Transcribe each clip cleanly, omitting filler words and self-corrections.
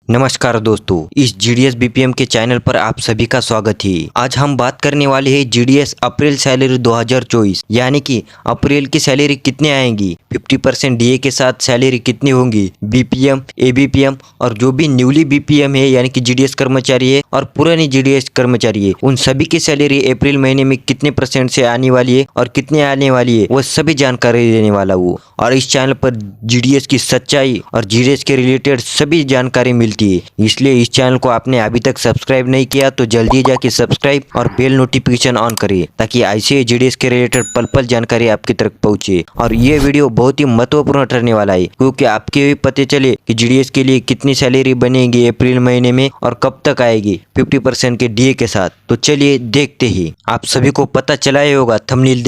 नमस्कार दोस्तों, इस जीडीएस बीपीएम के चैनल पर आप सभी का स्वागत है। आज हम बात करने वाले हैं जीडीएस अप्रैल सैलरी 2024, यानी कि अप्रैल की सैलरी कितने आएंगी, 50% डीए के साथ सैलरी कितनी होंगी, बीपीएम, एबीपीएम और जो भी न्यूली बीपीएम है यानी कि जीडीएस कर्मचारी है और पुरानी जीडीएस कर्मचारी है, उन सभी की सैलरी अप्रैल महीने में कितने % से आने वाली है और कितने आने वाली है, वह सभी जानकारी देने वाला हूँ। और इस चैनल पर जीडीएस की सच्चाई और जीडीएस के रिलेटेड सभी जानकारी मिलती है, इसलिए इस चैनल को आपने अभी तक सब्सक्राइब नहीं किया तो जल्दी जाके सब्सक्राइब और बेल नोटिफिकेशन ऑन करिए ताकि ऐसे जीडीएस के रिलेटेड पल पल जानकारी आपकी तक पहुंचे। और ये वीडियो बहुत ही महत्वपूर्ण ठहरने वाला है क्योंकि आपके भी पते चले कि जीडीएस के लिए कितनी सैलरी बनेगी अप्रैल महीने में और कब तक आएगी 50% के डीए के साथ। तो चलिए देखते ही। आप सभी को पता चला ही होगा थंबनेल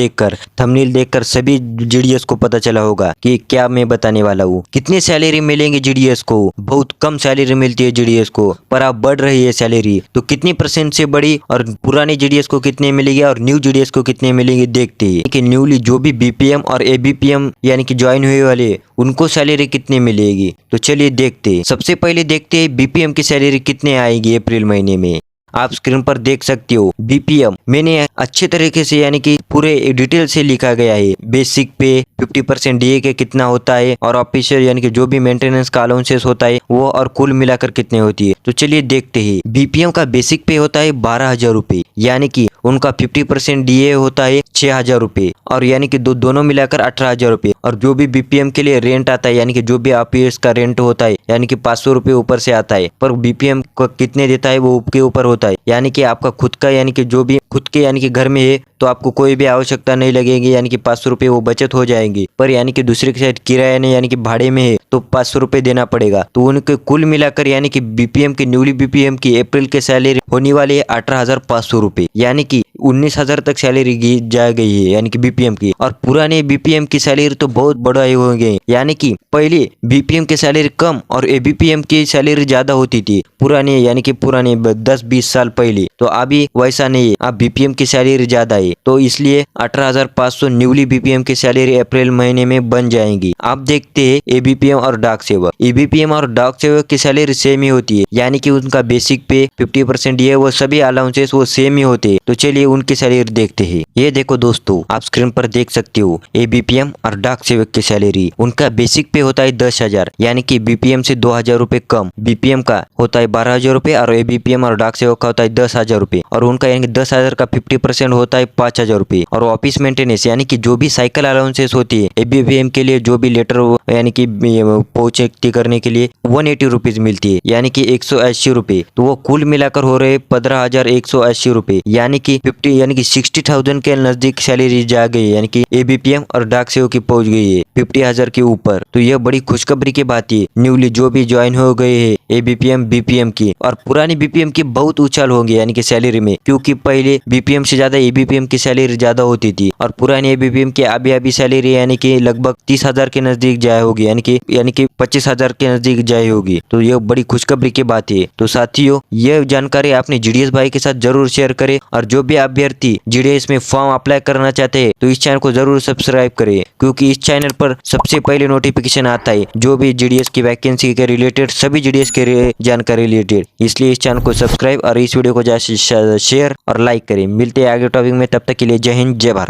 देखकर सभी जीडीएस को पता चला होगा कि क्या मैं बताने वाला हूँ। कितनी सैलरी मिलेंगे जीडीएस को? बहुत कम सैलरी मिलती है जीडीएस को, पर अब बढ़ रही है सैलरी। तो कितनी % से बढ़ी और पुरानी जीडीएस को कितने मिलेगी और न्यू जीडीएस को कितने मिलेंगे देखते हैं कि न्यूली जो भी बीपीएम और एबीपीएम यानी कि ज्वाइन हुए वाले उनको सैलरी कितनी मिलेगी। तो चलिए देखते हैं। सबसे पहले देखते हैं बीपीएम की सैलरी कितने आएगी अप्रैल महीने में। आप स्क्रीन पर देख सकते हो बीपीएम मैंने अच्छे तरीके से यानी कि पूरे डिटेल से लिखा गया है। बेसिक पे 50% डीए के कितना होता है और ऑफिशियल यानी कि जो भी मेंटेनेंस का अलाउंसेस होता है वो और कुल मिलाकर कितने होती है। तो चलिए देखते हैं। बीपीएम का बेसिक पे होता है 12,000 रुपये, यानी कि उनका 50% डीए होता है 6,000 रुपये और यानी कि दोनों मिलाकर 18,000 रुपये। और जो भी बीपीएम के लिए रेंट आता है यानी कि जो भी ऑफिस का रेंट होता है यानी कि 500 रुपये ऊपर से आता है, पर बीपीएम को कितने देता है वो के ऊपर होता है। यानी कि आपका खुद का यानी कि जो भी खुद के यानी कि घर में है तो आपको कोई भी आवश्यकता नहीं लगेगी, यानी कि 500 रुपये वो बचत हो जाएंगी। पर यानी कि दूसरे के साथ किराया ने यानी कि भाड़े में है तो 500 रुपये देना पड़ेगा। तो उनके कुल मिलाकर यानी कि बीपीएम की न्यूली बीपीएम की अप्रैल के सैलरी होने वाली है 18,500 रुपये, यानी कि 19,000 तक सैलरी जा गई है यानी कि बीपीएम की। और पुराने बीपीएम की सैलरी तो बहुत बड़ा हो गए, यानी कि पहले बीपीएम की सैलरी कम और एबीपीएम की सैलरी ज्यादा होती थी पुराने यानी कि पुराने 10-20 साल पहले। तो अभी वैसा नहीं है, अब बीपीएम की सैलरी ज्यादा है तो इसलिए 18,500 न्यूली बीपीएम की सैलरी अप्रैल महीने में बन जाएंगी। आप देखते हैं एबीपीएम और डाक सेवक। एबीपीएम और डाक सेवक की सैलरी सेम ही होती है, यानी कि उनका बेसिक पे 50% ये वो सभी अलाउंसेस वो सेम ही होते हैं। तो चलिए उनकी सैलरी देखते हैं। ये देखो दोस्तों, आप स्क्रीन पर देख सकते हो एबीपीएम और डाक सेवक की सैलरी। उनका बेसिक पे होता है 10,000, यानी कि बीपीएम से 2,000 रुपए कम। बीपीएम का होता है 12,000 रुपए और एबीपीएम और डाक सेवक का होता है 10,000 रुपए। और उनका यानी कि 10,000 का 50% होता है 5,000 रुपए। और ऑफिस मेंटेनेंस यानी कि जो भी साइकिल अलाउंसेस होती है एबीपीएम के लिए, जो भी लेटर यानी कि पहुंचती करने के लिए 180 रुपीज मिलती है, यानी कि 180 रुपए। तो वो कुल मिलाकर हो रहे 15,180 रुपए, यानी कि 60,000 के नजदीक सैलरी जा गई है, यानी कि एबीपीएम और डाक सेवक की पहुंच गई है 50,000 के ऊपर। तो यह बड़ी खुशखबरी की बात है न्यूली जो भी ज्वाइन हो गए है एबीपीएम बीपीएम की। और पुरानी बीपीएम की बहुत उछाल होंगे यानी कि सैलरी में, क्योंकि पहले बीपीएम से ज्यादा एबीपीएम की सैलरी ज्यादा होती थी और पुरानी एबीपीएम की अभी सैलरी यानी कि लगभग 30,000 के नजदीक जाए होगी, यानी कि 25,000 के नजदीक जाए होगी। तो यह बड़ी खुशखबरी की बात है। तो साथियों, यह जानकारी आपने जीडीएस भाई के साथ जरूर शेयर करें और जो भी अभ्यर्थी जीडीएस में फॉर्म अप्लाई करना चाहते हैं तो इस चैनल को जरूर सब्सक्राइब करें, क्योंकि इस चैनल पर सबसे पहले नोटिफिकेशन आता है जो भी जीडीएस की वैकेंसी के रिलेटेड, सभी जीडीएस के जानकारी रिलेटेड। इसलिए इस चैनल को सब्सक्राइब और इस वीडियो को शेयर और लाइक करें। मिलते हैं आगे टॉपिक में, तब तक के लिए जय हिंद जय भारत।